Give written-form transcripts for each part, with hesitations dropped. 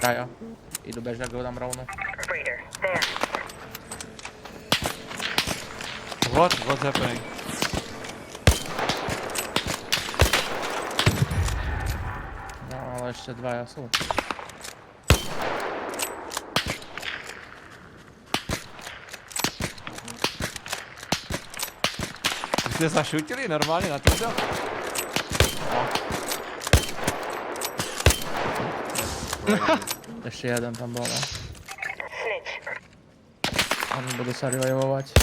traja. Idú bežať go tam rovno. Raider, there. What's happening? No ale ešte dvaja sú. Vy ste sa šutili normálne na tvrdo? No. Ešte jeden tam bol, no. Snitch. Oni budú sa revivovať.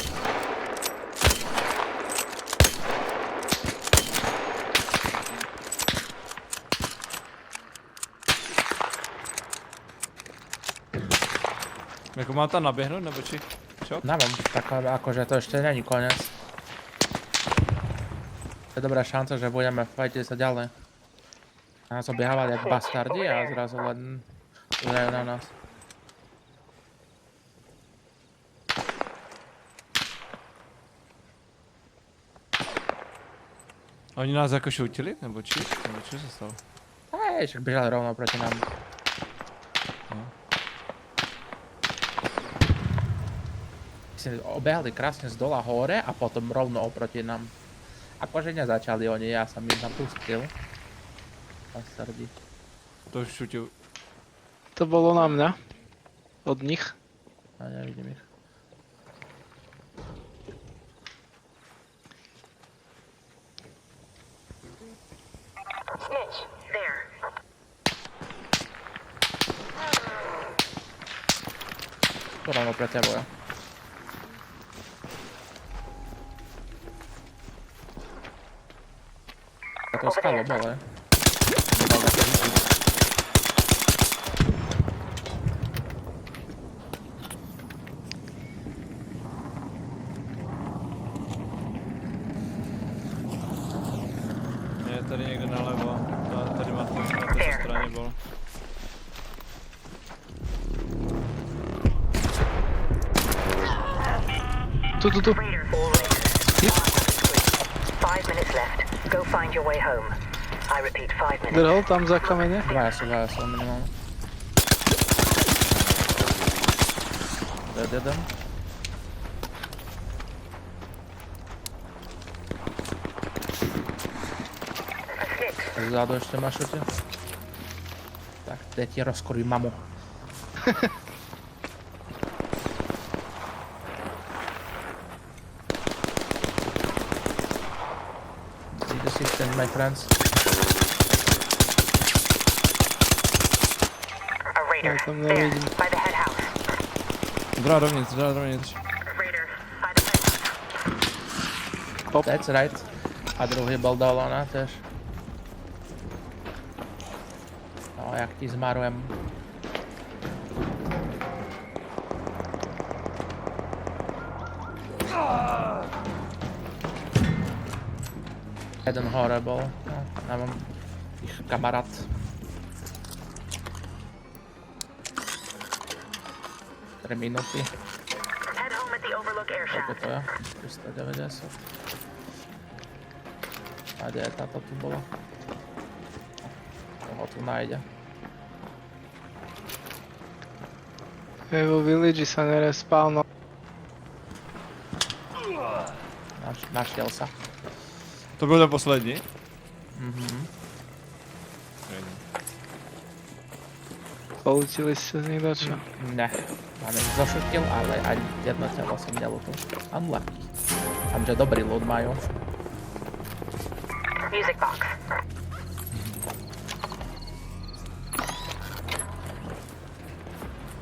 Jako mám tam naběhnout, nebo či? Čo? Neviem, tak akože to ešte není koniec. Je dobrá šanca, že budeme fajtiť sa ďalej. A nás obiehávali jak bastardi a zrazu len udajú na nás. Oni nás jako šutili, nebo či? Nebo čo sa stalo? Hej, však bežali rovno proti nám. No. Obehali krásne z dola hore a potom rovno oproti nám. Akože nezačali oni, ja som im napustil. Bastardi. To šutil. To bolo na mňa. Od nich. A nevidím ich. Snitch, there. To rovno pre tebou, jo. A to skalo bolo, je. Je tady někde nalevo. Tady má to na této straně bylo. Tu. Raider, all Raiders. 5 minutes left. Go find your way home. I repeat, 5 minutes. Drhol tam za kamene. Dvaja sú minimálne. Dead jeden. A snitch. Zadu ešte máš šute. Tak, teď ti rozkoruj mamu. See the system, my friends. A Raider, tam there. nevidím. By the head house. Drá dovnitř. Raider, by the head house. That's right. A druhý bol dole, ne, tež. No, jak ti zmarujem. Jeden hore bol, no, neviem, ich kamarát. Tri minúty, Head home at the Overlook air koľko shaft. to je? 390. A kde je táto tu bola? Toho tu nájde. Vo village sa nerespawno. Našiel sa. To byl ten poslední? Mhm. Poučili ste z nich dačo. Ne, mám ich zošutil, ale ani jedno telo som nelutil. Unlucky. Tamže dobrý loot majú. Music box.